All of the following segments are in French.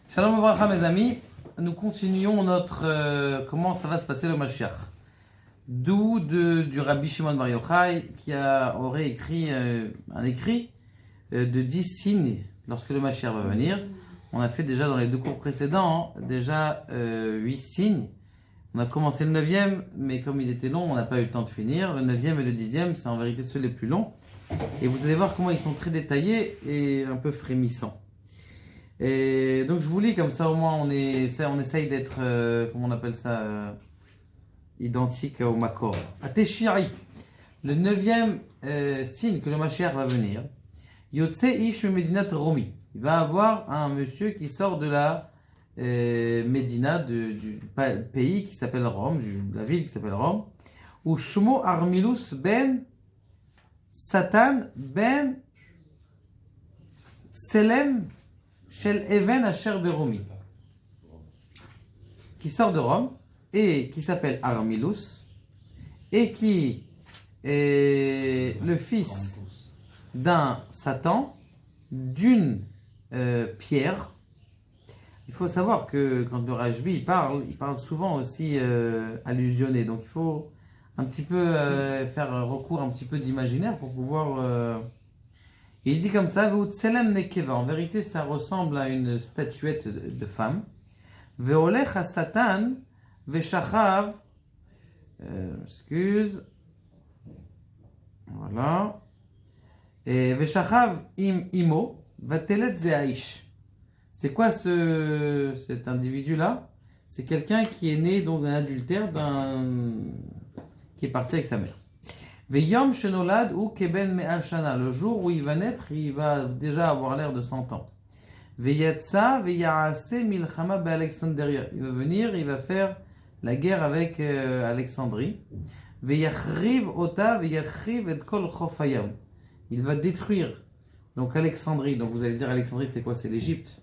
Shalom Uvracha mes amis, nous continuons notre comment ça va se passer le Mashiach. D'où du Rabbi Shimon Bar Yochai qui aurait écrit un écrit de 10 signes lorsque le Mashiach va venir. On a fait déjà dans les 2 cours précédents, déjà 8 signes. On a commencé le 9e, mais comme il était long, on n'a pas eu le temps de finir. Le 9e et le 10e, c'est en vérité ceux les plus longs. Et vous allez voir comment ils sont très détaillés et un peu frémissants. Et donc je vous lis comme ça, au moins on essaye d'être, comment on appelle ça, identique au Makor. Ateshiri, le 9e signe que le Mashiach va venir. Yotse Ish Medinat Romi. Il va avoir un monsieur qui sort de la Médina, du pays qui s'appelle Rome, de la ville qui s'appelle Rome, ou Shmo Armilus ben Satan ben Selem Shel Even Asher Beromi, qui sort de Rome et qui s'appelle Armilus et qui est le fils d'un Satan, d'une pierre. Il faut savoir que quand le Rajbi il parle souvent aussi allusionné. Donc il faut un petit peu faire recours un petit peu d'imaginaire pour pouvoir... Et il dit comme ça, Ve'utselem nekeva. En vérité, ça ressemble à une statuette de femme. Ve'olech ha-satan ve'shachav. Excuse. Voilà. Et ve'shachav im imo vatelet ze'aish. C'est quoi cet individu-là? C'est quelqu'un qui est né donc d'un adultère, qui est parti avec sa mère. Veyom shenolad ou keben me'al shana. Le jour où il va naître, il va déjà avoir l'air de 100 ans. Veyatsa veyaase milchama be'Alexandria. Il va venir, il va faire la guerre avec Alexandrie. Veyachriv ota veyachriv et kol chofayam. Il va détruire donc Alexandrie. Donc vous allez dire Alexandrie, c'est quoi? C'est l'Égypte.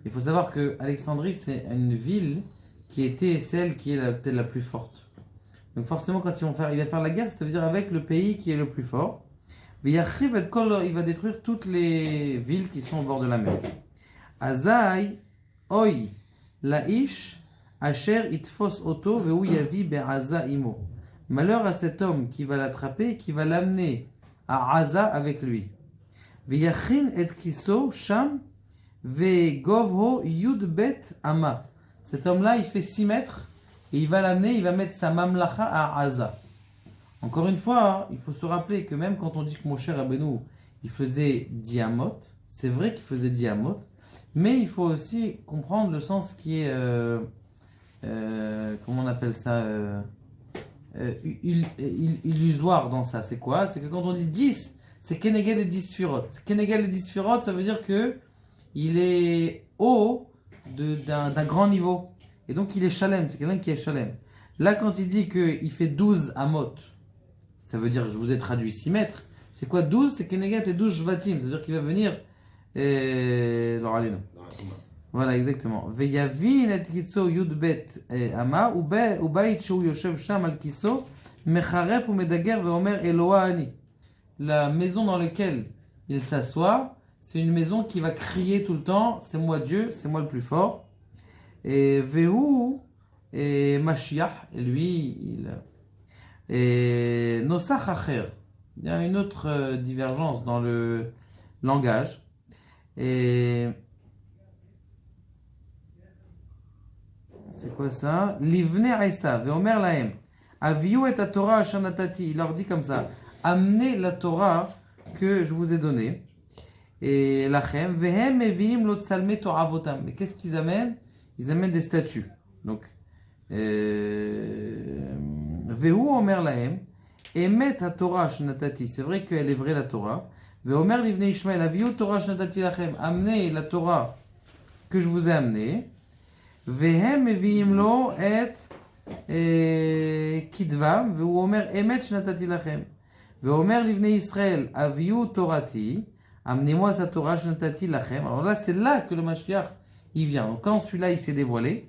Il faut savoir que Alexandrie, c'est une ville qui était celle qui est peut-être la plus forte. Donc forcément, quand il va faire la guerre, ça veut dire avec le pays qui est le plus fort. Il va détruire toutes les villes qui sont au bord de la mer. Azai, oi, laish, asher itfos oto, veu yavi be'aza imo. Malheur à cet homme qui va l'attraper et qui va l'amener à Aza avec lui. Veyachin et kiso sham. Vegovho yudbet ama. Cet homme-là, il fait 6 mètres et il va l'amener, il va mettre sa mamlacha à Aza. Encore une fois, il faut se rappeler que même quand on dit que Moshe Rabbeinu, il faisait diamot, c'est vrai qu'il faisait diamot, mais il faut aussi comprendre le sens qui est, comment on appelle ça, illusoire dans ça. C'est quoi? C'est que quand on dit 10, c'est Kenegel et 10 Sfirot. Kenegel et 10 Sfirot, ça veut dire que il est haut d'un grand niveau. Et donc il est shalem, c'est quelqu'un qui est shalem. Là quand il dit qu'il fait 12 amot, ça veut dire, je vous ai traduit 6 mètres. C'est quoi 12? C'est Kenegat et 12 Shvatim. Ça veut dire qu'il va venir... Voilà, exactement. Veyavin et kitso yudbet ama ubayit shou yoshev sham al kiso mecharef ou medager veomer Eloa ani. La maison dans laquelle il s'assoit, c'est une maison qui va crier tout le temps, c'est moi Dieu, c'est moi le plus fort. Et Vehu et Mashiach, et lui, et Nosach Acher. Il y a une autre divergence dans le langage. Et c'est quoi ça? Livne Aïssa, Veomer Lahem. Aviou et Torah Hashanatati. Il leur dit comme ça: amenez la Torah que je vous ai donnée. Et lachem, vehem evim lo tsalme toravotam. Mais qu'est-ce qu'ils amènent? Ils amènent des statues. Donc, vehu omer lahem, emet ha Torah shnatati. C'est vrai qu'elle est vraie la Torah. Veomer livnei Ishmael, aviu Torah shnatati lachem. Amenez la Torah que je vous ai amenée. Vehem evim lo et kidvam. Vehu omer emet shnatati lachem. Veomer livnei Israël, aviu Torati. Amenez-moi sa Torah, shnatati lachem. Alors là, c'est là que le Mashiach, il vient. Donc quand celui-là, il s'est dévoilé,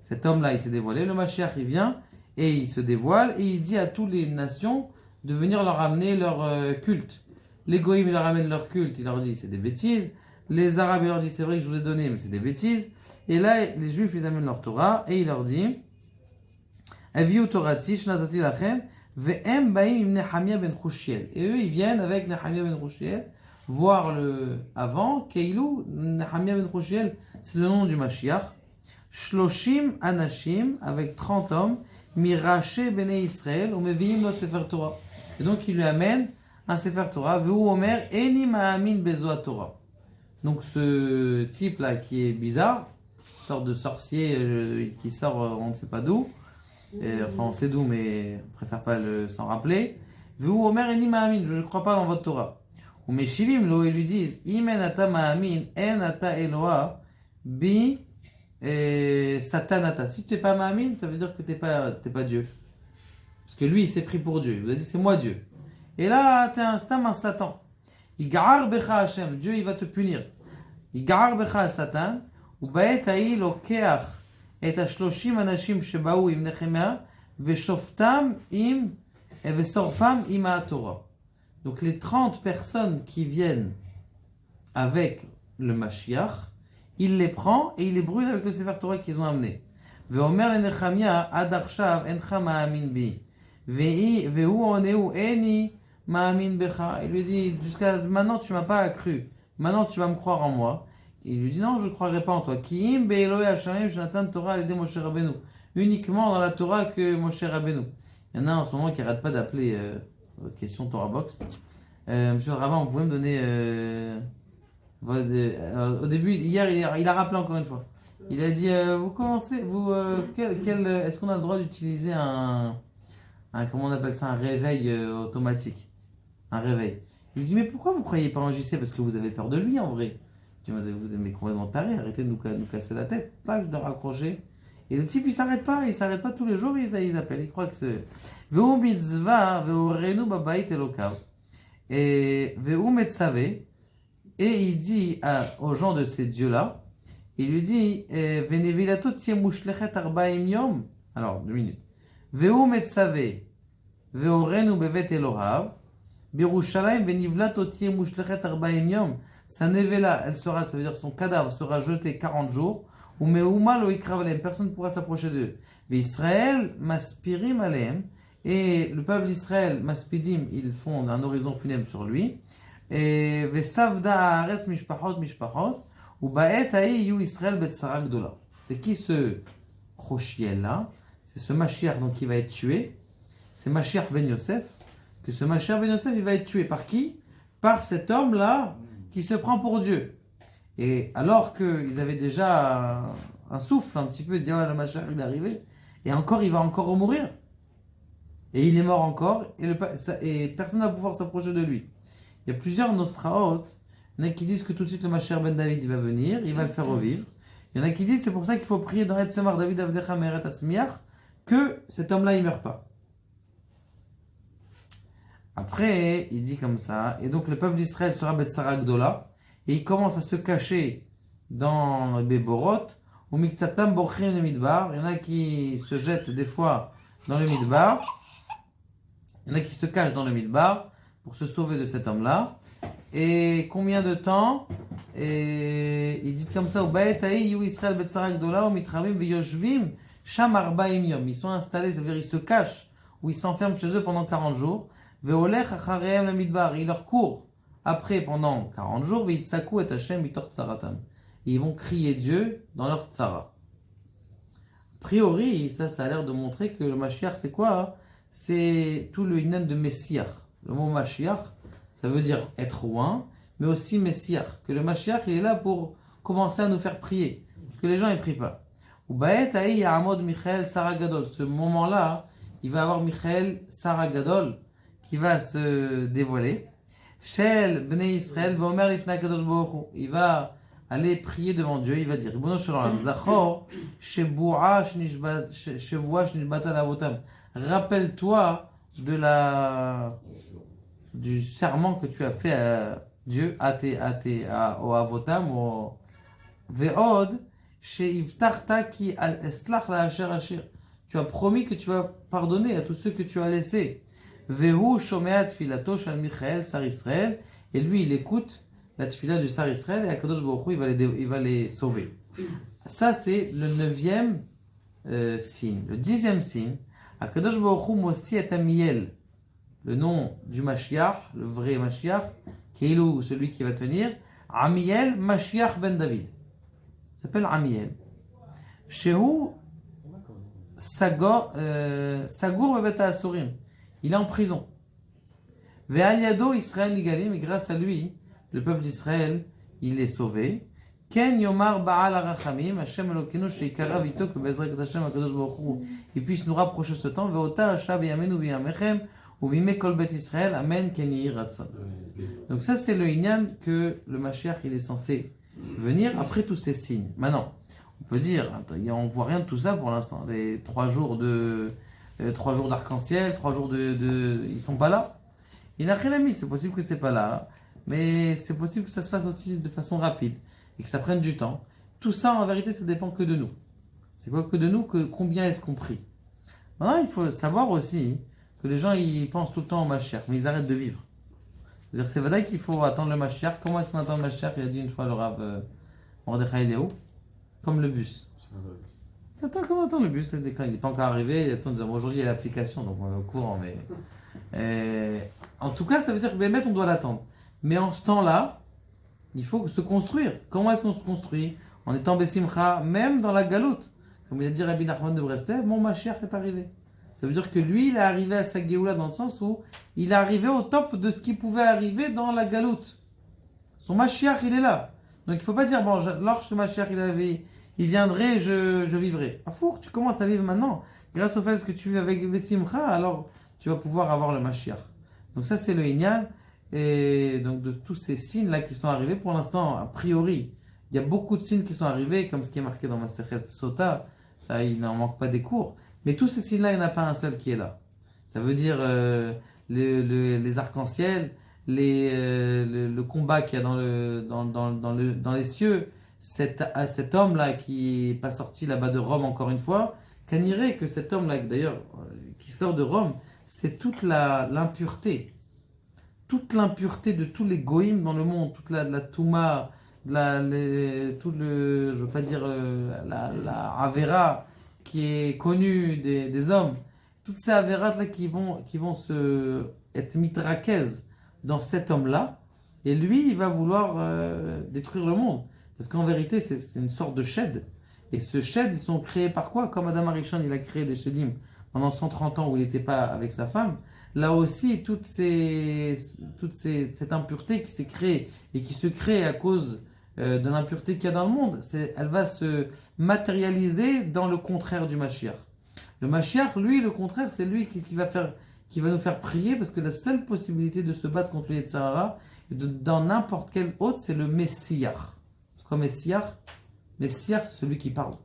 cet homme-là, il s'est dévoilé, le Mashiach, il vient et il se dévoile et il dit à toutes les nations de venir leur amener leur culte. Les Goïms, ils leur ramènent leur culte, il leur dit c'est des bêtises. Les Arabes, ils leur disent c'est vrai que je vous ai donné, mais c'est des bêtises. Et là, les Juifs, ils amènent leur Torah et il leur dit Aviu Torati, Shnatati Lachem, Ve'em Baim im Nehemia ben Chushiel. Et eux, ils viennent avec Nehemia ben Chushiel voir le avant. Keilou, Nehemia ben Chushiel, c'est le nom du Mashiach. Shloshim Anashim, avec 30 hommes, Miraché Bene Israël, ou Meviim lo Sefer Torah. Et donc, il lui amène un Sefer Torah, Veu Omer, Eni Ma'amin Bezoa Torah. Donc, ce type-là qui est bizarre, une sorte de sorcier qui sort on ne sait pas d'où, enfin, on sait d'où, mais on préfère pas s'en rappeler. Veu Omer, Eni Ma'amin, je ne crois pas dans votre Torah. Ou Meshivim, lo, ils lui disent, Imen ata Ma'amin, en ata Eloa, bi Satanata. Si tu n'es pas Ma'amin, ça veut dire que tu n'es pas Dieu. Parce que lui, il s'est pris pour Dieu. Il vous a dit, c'est moi Dieu. Et là, tu es un stam, un Satan. Igarar becha Hashem. Dieu, il va te punir. Igarar becha Satan. Ou ba'et ha'i lokeach et hashloshim anashim shebaou im Nehemia veshoftam im vesorfam im ha'Torah. Donc les 30 personnes qui viennent avec le Mashiach, il les prend et il les brûle avec le Sefer Torah qu'ils ont amené. Ve'omer le Nehemia ad arshav encha ma'amin bi. Ve'hu oneu eni ma'amin becha. Il lui dit, jusqu'à maintenant tu m'as pas cru. Maintenant tu vas me croire en moi. Il lui dit, non, je ne croirai pas en toi. Ki im be'eloi hashamim shenatan Torah al-yedei Moshe Rabbeinu. Uniquement dans la Torah que Moshe Rabbeinu. Il y en a en ce moment qui n'arrêtent pas d'appeler question Torah Box. Monsieur le rabbin, vous pouvez me donner... au début, hier, il a rappelé encore une fois. Il a dit, vous commencez... est-ce qu'on a le droit d'utiliser comment on appelle ça, un réveil automatique, un réveil. Il me dit, mais pourquoi vous croyez pas en JC? Parce que vous avez peur de lui en vrai. Je dis, vous êtes complètement taré, arrêtez de nous casser la tête. Là, je dois raccrocher. Et le type, il s'arrête pas tous les jours, ils appellent, il croit que c'est... Veu mitzvah, veu renu babait elokav. Et veu metzave, et il dit aux gens de ces dieux-là, il lui dit, venevilato tie mushlechet arbaim yom. Alors, 2 minutes. Veu metzave, veu renu bevet Elohav, birushalayim venivlato tie mushlechet arbaim yom. Sa nevela, ça veut dire son cadavre sera jeté 40 jours. Ou meuma lo ikrav aleim, personne ne pourra s'approcher d'eux. Mais Israël maspirim aleim, et le peuple d'Israël maspidim, ils font un horizon funèbre sur lui. Et vesavda haaretz mishpachot, ou ba'et ha'i yu Israël betzara gdola. C'est qui ce Choshiel là? C'est ce Mashiach donc qui va être tué. C'est Mashiach ben Yosef. Que ce Mashiach ben Yosef, il va être tué par qui? Par cet homme là qui se prend pour Dieu. Et alors qu'ils avaient déjà un souffle un petit peu, de dire oh, le Mashiach il est arrivé, et encore il va encore mourir. Et il est mort encore, et personne ne va pouvoir s'approcher de lui. Il y a plusieurs Nosraot, il y en a qui disent que tout de suite le Mashiach ben David il va venir, il va le faire revivre. Il y en a qui disent c'est pour ça qu'il faut prier dans Etzemar David Avdecha Meret Atzmiach, que cet homme-là il ne meurt pas. Après, il dit comme ça, et donc le peuple d'Israël sera Betsara Gdola, et il commence à se cacher dans les Béborot, ou Miktatam Borchim le Midbar. Il y en a qui se jettent des fois dans le Midbar, il y en a qui se cachent dans le Midbar pour se sauver de cet homme-là. Et combien de temps? Et ils disent comme ça, Israël Betsara Gdola, ou Mitravim Veyoshvim, Sham Arbaim Yom. Ils sont installés, ça veut dire ils se cachent, ou ils s'enferment chez eux pendant 40 jours. Veolech Achareem le Midbar. Il leur court après pendant 40 jours, Veitsaku et Hashem bitor tsaratam. Et ils vont crier Dieu dans leur tsara. A priori, ça a l'air de montrer que le Mashiach, c'est quoi? C'est tout le inan de Messiah. Le mot Mashiach, ça veut dire être loin, mais aussi Messiah. Que le Mashiach, il est là pour commencer à nous faire prier. Parce que les gens, ils ne prient pas. Ou Baet Haï Ya'amod Michael Sarah Gadol. Ce moment-là, il va avoir Michael Sarah Gadol qui va se dévoiler. Shel Bnei Israël Vomer Ifna Kadosh Baruch Hu. Il va aller prier devant Dieu. Il va dire Ribono Shel Olam Zachor Shebua Shnishbata Lavotam. Rappelle-toi du serment que tu as fait à Dieu, au Avotam, au Ve'od Sheivtarta Ki Eslach La Asher Asher. Tu as promis que tu vas pardonner à tous ceux que tu as laissés. Vehu shomea tfilato shel Michael Sar Israël. Et lui, il écoute la tfila du Sar Israël et Akadosh Baruch Hu, il va les sauver. Ça, c'est le 9e signe. Le 10e signe, Akadosh Baruch Hu mosi et Amiel, le nom du Mashiach, le vrai Mashiach, qui est celui qui va tenir, Amiel Mashiach ben David. Il s'appelle Amiel. Shehu Sagour Bebeta Asurim. Il est en prison. Ve'al Israël Nigalim, et grâce à lui, le peuple d'Israël, il est sauvé. Ken Yomar Baal Arachamim, Hashem Elokeinu Sheikara Vito, que Bezrat Hashem Akadosh Baruch Hu, il puisse nous rapprocher ce temps. Ve'ota Hashem V'Yamenu V'Yamechem, Uvime Kol Bet Israël, Amen Ken Yehi Ratzon. Donc ça, c'est le Inyan que le Mashiach, il est censé venir après tous ces signes. Maintenant, on peut dire, on voit rien de tout ça pour l'instant. Les 3 jours d'arc-en-ciel, 3 jours ils sont pas là. Il n'a rien mis, c'est possible que c'est pas là, mais c'est possible que ça se fasse aussi de façon rapide et que ça prenne du temps. Tout ça, en vérité, ça dépend que de nous. C'est quoi que de nous, que combien est-ce qu'on prie. Maintenant, il faut savoir aussi que les gens, ils pensent tout le temps au Mashiach, mais ils arrêtent de vivre. C'est-à-dire, c'est vrai qu'il faut attendre le Mashiach. Comment est-ce qu'on attend le Mashiach? Il a dit une fois le Rav Mordechai Léo, comme le bus. Attends, comment attend le bus? Il n'est pas encore arrivé. Aujourd'hui, il y a l'application, donc on est au courant. Mais en tout cas, ça veut dire que Bémet, on doit l'attendre. Mais en ce temps-là, il faut se construire. Comment est-ce qu'on se construit? En étant Bessimcha, même dans la galoute. Comme il a dit Rabbi Nachman de Breslev, mon Mashiach est arrivé. Ça veut dire que lui, il est arrivé à sa Géoula dans le sens où il est arrivé au top de ce qui pouvait arriver dans la galoute. Son Mashiach, il est là. Donc il ne faut pas dire, bon, lorsque le Mashiach il viendrait, je vivrai. À four, tu commences à vivre maintenant. Grâce au fait que tu vis avec Bessimcha, alors tu vas pouvoir avoir le Mashiach. Donc ça, c'est le Inyan. Et donc de tous ces signes-là qui sont arrivés, pour l'instant, a priori, il y a beaucoup de signes qui sont arrivés, comme ce qui est marqué dans ma Masechet Sota. Ça, il n'en manque pas des cours. Mais tous ces signes-là, il n'y en a pas un seul qui est là. Ça veut dire les arcs-en-ciel, le combat qu'il y a dans les cieux, cet homme-là qui n'est pas sorti là-bas de Rome encore une fois, qu'on irait que cet homme-là, d'ailleurs, qui sort de Rome, c'est toute l'impureté. Toute l'impureté de tous les goïms dans le monde, toute la touma, je veux pas dire la avera qui est connue des hommes, toutes ces avéras là qui vont être mitrakez dans cet homme-là, et lui, il va vouloir détruire le monde. Parce qu'en vérité, c'est une sorte de shed. Et ce shed, ils sont créés par quoi? Comme Adam Arishon, il a créé des shedim pendant 130 ans où il n'était pas avec sa femme. Là aussi, cette impureté qui s'est créée et qui se crée à cause de l'impureté qu'il y a dans le monde, elle va se matérialiser dans le contraire du Mashiach. Le Mashiach, lui, le contraire, c'est lui qui va nous faire prier, parce que la seule possibilité de se battre contre les Yetzirah, dans n'importe quel autre, c'est le Messiah. C'est quoi Messiah? Messiah, c'est celui qui parle.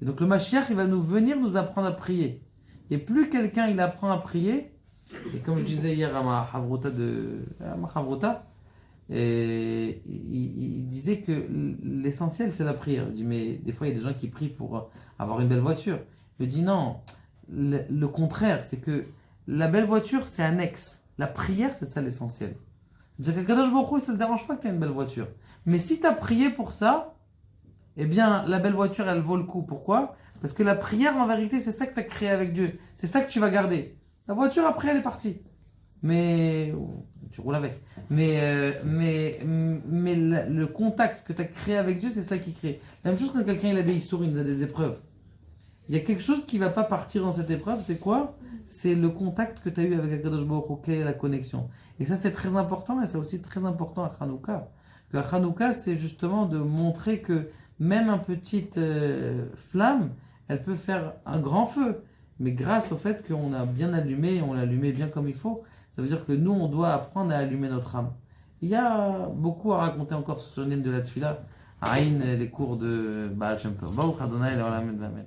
Et donc le Mashiach, il va venir nous apprendre à prier. Et plus quelqu'un il apprend à prier, et comme je disais hier à ma Havrota, il disait que l'essentiel c'est la prière. Je dis, mais des fois il y a des gens qui prient pour avoir une belle voiture. Je dis non, le contraire, c'est que la belle voiture c'est annexe. La prière c'est ça l'essentiel. C'est-à-dire que Kadosh Baruch Hu, ça ne le dérange pas que tu aies une belle voiture. Mais si tu as prié pour ça, eh bien la belle voiture elle vaut le coup. Pourquoi? Parce que la prière en vérité c'est ça que tu as créé avec Dieu. C'est ça que tu vas garder. La voiture après elle est partie. Mais tu roules avec. Mais le contact que tu as créé avec Dieu, c'est ça qui crée. La même chose quand quelqu'un il a des histoires, il a des épreuves. Il y a quelque chose qui ne va pas partir dans cette épreuve, c'est quoi? C'est le contact que tu as eu avec Akadosh Baruch Hu, quelle est la connexion. Et ça c'est très important, et c'est aussi très important à Hanouka. Que à Hanouka, c'est justement de montrer que même une petite flamme, elle peut faire un grand feu. Mais grâce au fait qu'on a bien allumé, on l'a allumé bien comme il faut, ça veut dire que nous, on doit apprendre à allumer notre âme. Il y a beaucoup à raconter encore sur le de la Tfila, Aïn, les cours de Baal Shem Tov. Baruch Adonai, l'Olam et l'Amen.